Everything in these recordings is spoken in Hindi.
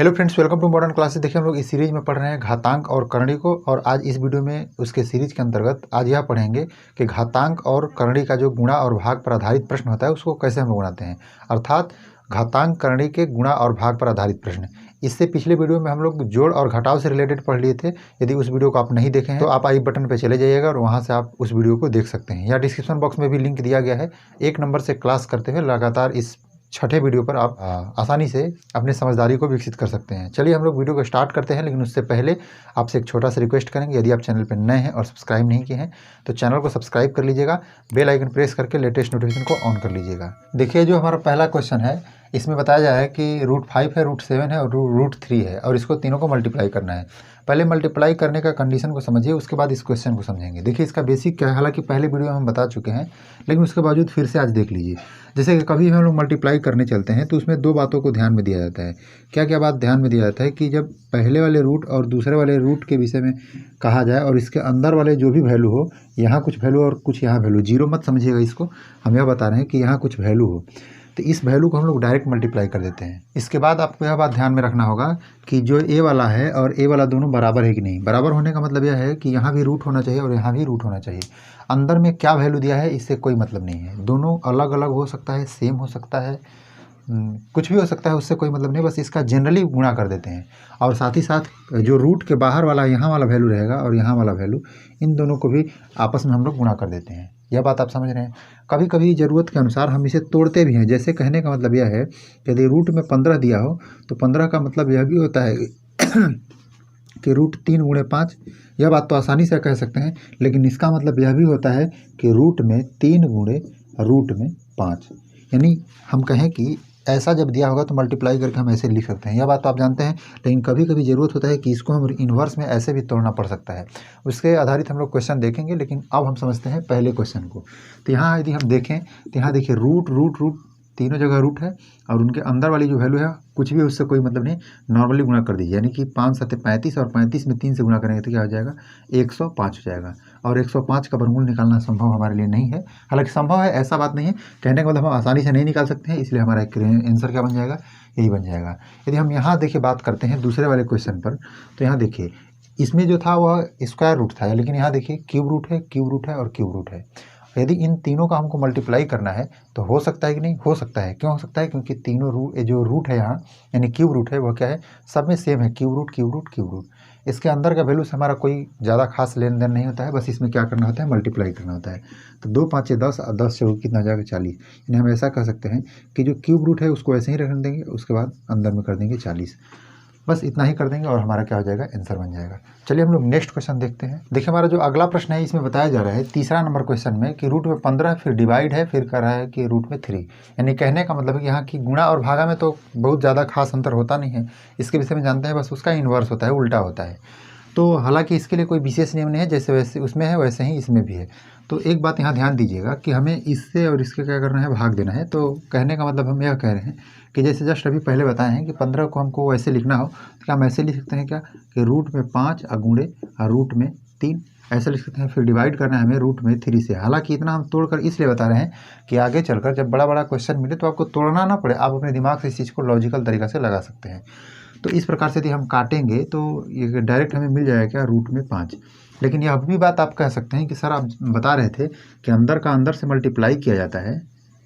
Hello friends, welcome to modern classes. देखिए हम लोग इस सीरीज में पढ़ रहे हैं घातांक और करणी को, और आज इस वीडियो में उसके सीरीज के अंतर्गत आज यह पढ़ेंगे कि घातांक और करणी का जो गुणा और भाग पर आधारित प्रश्न होता है उसको कैसे हम लोग बनाते हैं, अर्थात घातांक करणी के गुणा और भाग पर आधारित प्रश्न। इससे पिछले वीडियो में हम लोग जोड़ और घटाव से रिलेटेड पढ़ लिए थे। यदि उस वीडियो को आप नहीं देखे हैं तो आप आई बटन पर चले जाइएगा और वहाँ से आप उस वीडियो को देख सकते हैं, या डिस्क्रिप्शन बॉक्स में भी लिंक दिया गया है। 1 नंबर से क्लास करते हुए लगातार इस छठे वीडियो पर आप आसानी से अपनी समझदारी को विकसित कर सकते हैं। चलिए हम लोग वीडियो को स्टार्ट करते हैं, लेकिन उससे पहले आपसे एक छोटा सा रिक्वेस्ट करेंगे। यदि आप चैनल पर नए हैं और सब्सक्राइब नहीं किए हैं तो चैनल को सब्सक्राइब कर लीजिएगा, बेल आइकन प्रेस करके लेटेस्ट नोटिफिकेशन को ऑन कर लीजिएगा। देखिए जो हमारा पहला क्वेश्चन है, इसमें बताया जा रहा है कि √5 है, √7 है और √3 है, और इसको तीनों को मल्टीप्लाई करना है। पहले मल्टीप्लाई करने का कंडीशन को समझिए, उसके बाद इस क्वेश्चन को समझेंगे। देखिए इसका बेसिक क्या है, हालांकि पहले वीडियो में हम बता चुके हैं, लेकिन उसके बावजूद फिर से आज देख लीजिए। जैसे कि कभी हम लोग मल्टीप्लाई करने चलते हैं तो उसमें 2 बातों को ध्यान में दिया जाता है। क्या क्या बात ध्यान में दिया जाता है कि जब पहले वाले रूट और दूसरे वाले रूट के विषय में कहा जाए और इसके अंदर वाले जो भी वैल्यू हो, यहाँ कुछ वैल्यू और कुछ यहाँ वैल्यू, जीरो मत समझिएगा इसको, हम यह बता रहे हैं कि यहाँ कुछ वैल्यू हो, तो इस वैल्यू को हम लोग डायरेक्ट मल्टीप्लाई कर देते हैं। इसके बाद आपको यह बात ध्यान में रखना होगा कि जो ए वाला है और ए वाला दोनों बराबर है कि नहीं। बराबर होने का मतलब यह है कि यहाँ भी रूट होना चाहिए और यहाँ भी रूट होना चाहिए। अंदर में क्या वैल्यू दिया है इससे कोई मतलब नहीं है, दोनों अलग अलग हो सकता है, सेम हो सकता है, कुछ भी हो सकता है, उससे कोई मतलब नहीं। बस इसका जनरली गुणा कर देते हैं, और साथ ही साथ जो रूट के बाहर वाला यहाँ वाला वैल्यू रहेगा और यहाँ वाला वैल्यू, इन दोनों को भी आपस में हम लोग गुणा कर देते हैं। यह बात आप समझ रहे हैं। कभी कभी ज़रूरत के अनुसार हम इसे तोड़ते भी हैं। जैसे कहने का मतलब यह है कि यदि रूट में 15 दिया हो तो 15 का मतलब यह भी होता है कि √3 × 5। यह बात तो आसानी से कह सकते हैं, लेकिन इसका मतलब यह भी होता है कि रूट में 3 × √5। यानी हम कहें कि ऐसा जब दिया होगा तो मल्टीप्लाई करके हम ऐसे लिख सकते हैं। यह बात तो आप जानते हैं, लेकिन कभी कभी ज़रूरत होता है कि इसको हम इन्वर्स में ऐसे भी तोड़ना पड़ सकता है। उसके आधारित हम लोग क्वेश्चन देखेंगे, लेकिन अब हम समझते हैं पहले क्वेश्चन को। तो यहाँ यदि हम देखें तो यहाँ देखिए रूट तीनों जगह रूट है, और उनके अंदर वाली जो वैल्यू है कुछ भी उससे कोई मतलब नहीं, नॉर्मली गुणा कर दीजिए। यानी कि 5 × 7 = 35, और 35 में 3 से गुणा करेंगे तो क्या हो जाएगा, 105 हो जाएगा। और 105 का वर्गमूल निकालना संभव हमारे लिए नहीं है। हालांकि संभव है, ऐसा बात नहीं है, कहने का मतलब हम आसानी से नहीं निकाल सकते हैं, इसलिए हमारा एक आंसर क्या बन जाएगा, यही बन जाएगा। यदि हम यहाँ देखिए बात करते हैं दूसरे वाले क्वेश्चन पर, तो यहाँ देखिए इसमें जो था वह स्क्वायर रूट था, लेकिन यहाँ देखिए क्यूब रूट है, क्यूब रूट है और क्यूब रूट है। यदि इन तीनों का हमको मल्टीप्लाई करना है तो हो सकता है कि नहीं, हो सकता है। क्यों हो सकता है, क्योंकि तीनों जो रूट है यहाँ, यानी क्यूब रूट है, वह क्या है, सब में सेम है, cube root cube root cube root. इसके अंदर का वैल्यू से हमारा कोई ज़्यादा खास लेन देन नहीं होता है, बस इसमें क्या करना होता है, मल्टीप्लाई करना होता है। तो 2 × 5 = 10, 10 से कितना हो जाएगा, 40। यानी हम ऐसा कह सकते हैं कि जो क्यूब रूट है उसको ऐसे ही रखने देंगे, उसके बाद अंदर में कर देंगे 40। बस इतना ही कर देंगे और हमारा क्या हो जाएगा, आंसर बन जाएगा। चलिए हम लोग नेक्स्ट क्वेश्चन देखते हैं। देखिए हमारा जो अगला प्रश्न है, इसमें बताया जा रहा है तीसरा नंबर क्वेश्चन में कि रूट में 15 फिर डिवाइड है, फिर कह रहा है कि रूट में 3। यानी कहने का मतलब है कि यहाँ की गुणा और भागा में तो बहुत ज़्यादा खास अंतर होता नहीं है, इसके विषय में जानते हैं, बस उसका इन्वर्स होता है, उल्टा होता है। तो हालांकि इसके लिए कोई विशेष नियम नहीं है, जैसे वैसे उसमें है वैसे ही इसमें भी है। तो एक बात यहाँ ध्यान दीजिएगा कि हमें इससे और इसके क्या करना है, भाग देना है। तो कहने का मतलब हम यह कह रहे हैं कि जैसे जस्ट अभी पहले बताए हैं कि 15 को हमको वैसे लिखना हो तो क्या हम ऐसे लिख सकते हैं क्या, कि रूट में 5 गुणे रूट में 3, ऐसा लिख सकते हैं। फिर डिवाइड करना है हमें रूट में 3 से। हालांकि इतना हम तोड़कर इसलिए बता रहे हैं कि आगे चलकर जब बड़ा बड़ा क्वेश्चन मिले तो आपको तोड़ना ना पड़े, आप अपने दिमाग से इस चीज़ को लॉजिकल तरीका से लगा सकते हैं। तो इस प्रकार से यदि हम काटेंगे तो ये डायरेक्ट हमें मिल जाएगा क्या, रूट में 5। लेकिन यह भी बात आप कह सकते हैं कि सर आप बता रहे थे कि अंदर का अंदर से मल्टीप्लाई किया जाता है,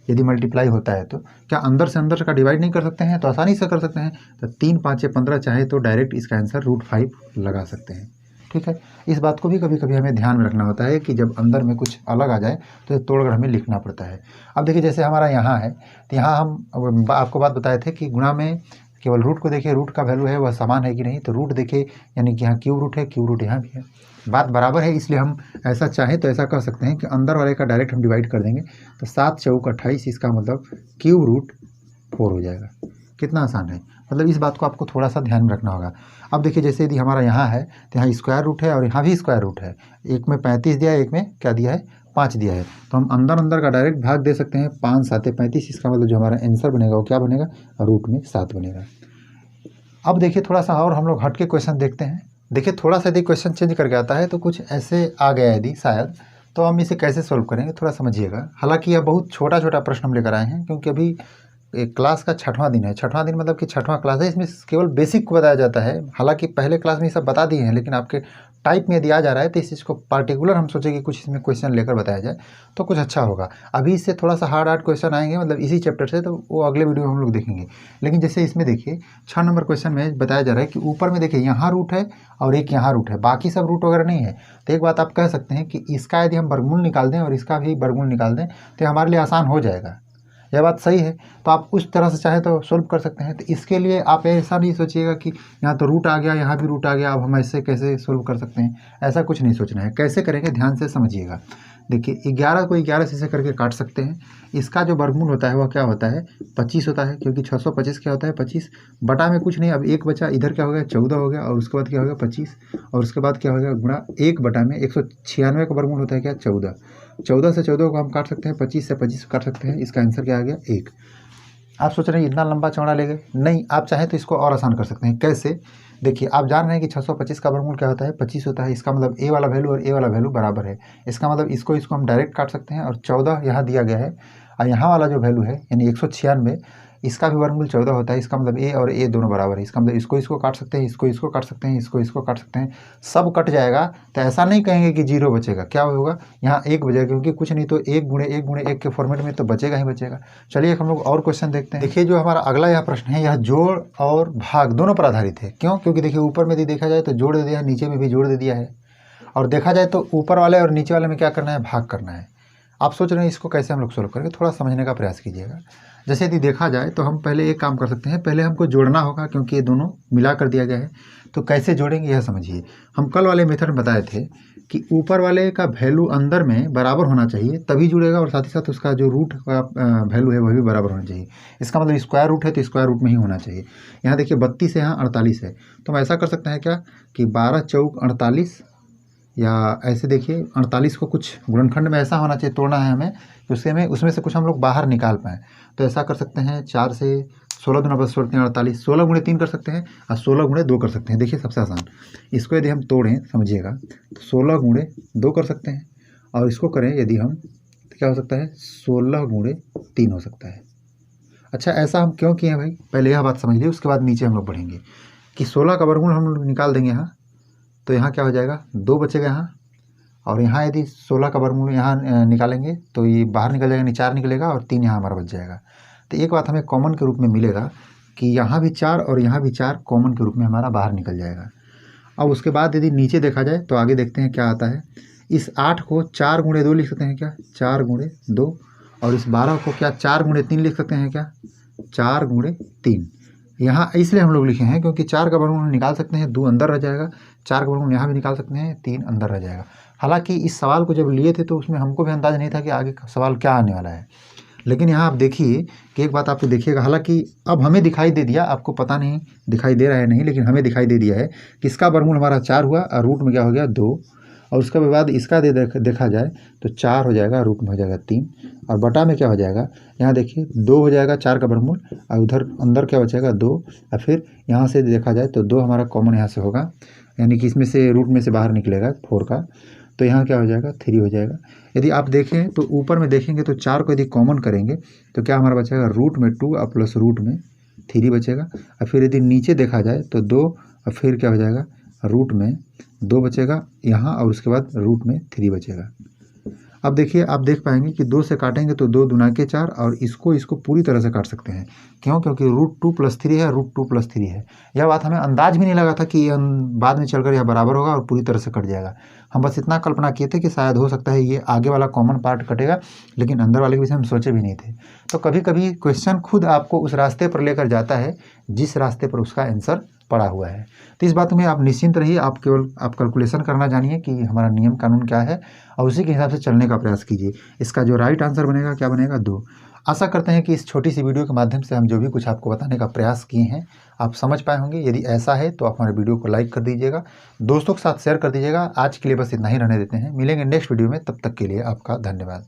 यदि मल्टीप्लाई होता है तो क्या अंदर से अंदर का डिवाइड नहीं कर सकते हैं? तो आसानी से कर सकते हैं। तो 3 × 5 = 15 चाहे तो डायरेक्ट इसका आंसर √5 लगा सकते हैं। ठीक है, इस बात को भी कभी कभी हमें ध्यान में रखना होता है कि जब अंदर में कुछ अलग आ जाए तो तोड़कर हमें लिखना पड़ता है। अब देखिए जैसे हमारा यहाँ है, तो यहाँ हम आपको बात बताए थे कि गुणा में केवल रूट को देखिए, रूट का वैल्यू है वह समान है कि नहीं। तो रूट देखिए, यानी कि यहाँ क्यूब रूट है, क्यूब रूट यहाँ भी है, बात बराबर है, इसलिए हम ऐसा चाहें तो ऐसा कह सकते हैं कि अंदर वाले का डायरेक्ट हम डिवाइड कर देंगे। तो 7 × 4 = 28, इसका मतलब क्यूब रूट 4 हो जाएगा। कितना आसान है, मतलब इस बात को आपको थोड़ा सा ध्यान में रखना होगा। अब देखिए जैसे यदि हमारा यहाँ है तो यहाँ स्क्वायर रूट है और यहाँ भी स्क्वायर रूट है, एक में 35 दिया है, एक में क्या दिया है, 5 दिया है। तो हम अंदर का डायरेक्ट भाग दे सकते हैं, 5 × 7 = 35, इसका मतलब जो हमारा आंसर बनेगा वो क्या बनेगा, रूट में 7 बनेगा। अब देखिए थोड़ा सा और हम लोग हट के क्वेश्चन देखते हैं। देखिए थोड़ा सा यदि क्वेश्चन चेंज करके आता है तो कुछ ऐसे आ गया यदि शायद, तो हम इसे कैसे सोल्व करेंगे थोड़ा समझिएगा। हालांकि यह बहुत छोटा प्रश्न हम लेकर आए हैं, क्योंकि अभी एक क्लास का 6वां दिन है। 6वां दिन मतलब कि 6वां क्लास है, इसमें केवल बेसिक को बताया जाता है। हालांकि पहले क्लास में ये सब बता दिए हैं, लेकिन आपके टाइप में यदि आ जा रहा है तो इस चीज़ को पार्टिकुलर हम सोचे कि कुछ इसमें क्वेश्चन लेकर बताया जाए तो कुछ अच्छा होगा। अभी इससे थोड़ा सा हार्ड क्वेश्चन आएंगे, मतलब इसी चैप्टर से, तो वो अगले वीडियो में हम लोग देखेंगे। लेकिन जैसे इसमें देखिए 6 नंबर क्वेश्चन में बताया जा रहा है कि ऊपर में देखिए यहाँ रूट है और एक यहाँ रूट है, बाकी सब रूट वगैरह नहीं है। तो एक बात आप कह सकते हैं कि इसका यदि हम वर्गमूल निकाल दें और इसका भी वर्गमूल निकाल दें तो हमारे लिए आसान हो जाएगा। यह बात सही है, तो आप उस तरह से चाहे तो सोल्व कर सकते हैं। तो इसके लिए आप ऐसा नहीं सोचिएगा कि यहाँ तो रूट आ गया, यहाँ भी रूट आ गया, अब हम ऐसे कैसे सोल्व कर सकते हैं, ऐसा कुछ नहीं सोचना है। कैसे करेंगे ध्यान से समझिएगा। देखिए 11 को 11 से करके काट सकते हैं। इसका जो वर्गमूल होता है वह क्या होता है, 25 होता है, क्योंकि 625 क्या होता है 25 बटा में कुछ नहीं, अब एक बचा, इधर क्या हो गया 14 हो गया, और उसके बाद क्या हो गया 25, और उसके बाद क्या हो गया गुणा 1 बटा में 196 का वर्गमूल होता है क्या 14। 14 से 14 को हम काट सकते हैं, 25 से 25 काट सकते हैं। इसका आंसर क्या आ गया 1। आप सोच रहे हैं इतना लंबा चौड़ा ले गए, नहीं, आप चाहें तो इसको और आसान कर सकते हैं। कैसे, देखिए आप जान रहे हैं कि 625 का वर्गमूल क्या होता है 25 होता है। इसका मतलब ए वाला वैल्यू और ए वाला वैल्यू बराबर है। इसका मतलब इसको हम डायरेक्ट काट सकते हैं, और 14 यहाँ दिया गया है, और यहाँ वाला जो वैल्यू है यानी 196, इसका भी वर्गमूल 14 होता है। इसका मतलब ए और ए दोनों बराबर है। इसका मतलब इसको काट सकते हैं, इसको काट सकते हैं, इसको काट सकते हैं, सब कट जाएगा। तो ऐसा नहीं कहेंगे कि 0 बचेगा, क्या होगा यहाँ 1 बचेगा, क्योंकि कुछ नहीं तो 1 गुणे 1 गुणे 1 के फॉर्मेट में तो बचेगा ही बचेगा। चलिए हम लोग और क्वेश्चन देखते हैं। देखिए जो हमारा अगला यह प्रश्न है, यह जोड़ और भाग दोनों पर आधारित है। क्यों, क्योंकि देखिए ऊपर में यदि देखा जाए तो जोड़ दे दिया है, नीचे में भी जोड़ दे दिया है, और देखा जाए तो ऊपर वाले और नीचे वाले में क्या करना है, भाग करना है। आप सोच रहे हैं इसको कैसे हम लोग सोल्व करेंगे, थोड़ा समझने का प्रयास कीजिएगा। जैसे यदि देखा जाए तो हम पहले एक काम कर सकते हैं, पहले हमको जोड़ना होगा, क्योंकि ये दोनों मिला कर दिया गया है। तो कैसे जोड़ेंगे यह समझिए। हम कल वाले मेथड में बताए थे कि ऊपर वाले का वैल्यू अंदर में बराबर होना चाहिए तभी जुड़ेगा, और साथ ही साथ उसका जो रूट का वैल्यू है वह भी बराबर होना चाहिए। इसका मतलब स्क्वायर रूट है तो स्क्वायर रूट में ही होना चाहिए। यहाँ देखिए 32 है, यहाँ 48 है, तो हम ऐसा कर सकते हैं क्या कि 12 चौक 48, या ऐसे देखिए 48 को कुछ गुणनखंड में ऐसा होना चाहिए, तोड़ना है हमें कि उसमें से कुछ हम लोग बाहर निकाल पाएँ। तो ऐसा कर सकते हैं 4 से 16 दूना 48, 16 गुणे 3 कर सकते हैं, और 16 गुणे 2 कर सकते हैं। देखिए सबसे आसान, इसको यदि हम तोड़ें समझिएगा तो 16 गुणे 2 कर सकते हैं, और इसको करें यदि हम तो क्या हो सकता है 16 गुणे 3 हो सकता है। अच्छा ऐसा हम क्यों किए भाई, पहले यह बात समझ लीजिए, उसके बाद नीचे हम लोग बढ़ेंगे कि 16 का वर्गमूल हम लोग निकाल देंगे यहाँ, तो यहाँ क्या हो जाएगा 2 बचेगा यहाँ, और यहाँ यदि 16 का वर्गमूल यहाँ निकालेंगे तो ये बाहर निकल जाएगा, 4 निकलेगा, और 3 यहाँ हमारा बच जाएगा। तो एक बात हमें कॉमन के रूप में मिलेगा कि यहाँ भी 4 और यहाँ भी 4 कॉमन के रूप में हमारा बाहर निकल जाएगा। अब उसके बाद यदि नीचे देखा जाए तो आगे देखते हैं क्या आता है। इस 8 को 4 गुणे 2 लिख सकते हैं क्या, 4 गुणे 2, और इस 12 को क्या 4 गुणे 3 लिख सकते हैं क्या, 4 गुणे 3। यहाँ इसलिए हम लोग लिखे हैं क्योंकि 4 का वर्गमूल निकाल सकते हैं, 2 अंदर रह जाएगा, 4 का वर्गमूल यहाँ भी निकाल सकते हैं, 3 अंदर रह जाएगा। हालांकि इस सवाल को जब लिए थे तो उसमें हमको भी अंदाज़ नहीं था कि आगे सवाल क्या आने वाला है। लेकिन यहाँ आप देखिए कि एक बात आपको देखिएगा, हालांकि अब हमें दिखाई दे दिया, आपको पता नहीं दिखाई दे रहा है नहीं, लेकिन हमें दिखाई दे दिया है कि इसका वर्गमूल हमारा 4 हुआ, और रूट में क्या हो गया 2, और उसके बाद इसका देखा जाए तो 4 हो जाएगा, रूट में हो जाएगा 3, और बटा में क्या हो जाएगा, यहाँ देखिए 2 हो जाएगा 4 का वर्गमूल, और उधर अंदर क्या बचेगा 2, और फिर यहाँ से देखा जाए तो 2 हमारा कॉमन यहाँ से होगा, यानी कि इसमें से रूट में से बाहर निकलेगा 4 का, तो यहाँ क्या हो जाएगा 3 हो जाएगा। यदि आप देखें तो ऊपर में देखेंगे तो 4 को यदि कॉमन करेंगे तो क्या हमारा बचेगा रूट में 2 और प्लस रूट में 3 बचेगा, और फिर यदि नीचे देखा जाए तो 2, और फिर क्या हो जाएगा रूट में 2 बचेगा यहाँ, और उसके बाद रूट में 3 बचेगा। अब देखिए आप देख पाएंगे कि 2 से काटेंगे तो 2 दूना के 4, और इसको पूरी तरह से काट सकते हैं। क्यों, क्योंकि रूट 2 प्लस 3 है, रूट 2 प्लस 3 है। यह बात हमें अंदाज भी नहीं लगा था कि बाद में चलकर यह बराबर होगा और पूरी तरह से कट जाएगा। हम बस इतना कल्पना किए थे कि शायद हो सकता है ये आगे वाला कॉमन पार्ट कटेगा, लेकिन अंदर वाले के विषय हम सोचे भी नहीं थे। तो कभी कभी क्वेश्चन खुद आपको उस रास्ते पर लेकर जाता है जिस रास्ते पर उसका आंसर पड़ा हुआ है। तो इस बात में आप निश्चिंत रहिए, आप केवल कैलकुलेशन करना जानिए कि हमारा नियम कानून क्या है, और उसी के हिसाब से चलने का प्रयास कीजिए। इसका जो राइट आंसर बनेगा क्या बनेगा 2। आशा करते हैं कि इस छोटी सी वीडियो के माध्यम से हम जो भी कुछ आपको बताने का प्रयास किए हैं आप समझ पाए होंगे। यदि ऐसा है तो आप हमारे वीडियो को लाइक कर दीजिएगा, दोस्तों के साथ शेयर कर दीजिएगा। आज के लिए बस इतना ही रहने देते हैं, मिलेंगे नेक्स्ट वीडियो में, तब तक के लिए आपका धन्यवाद।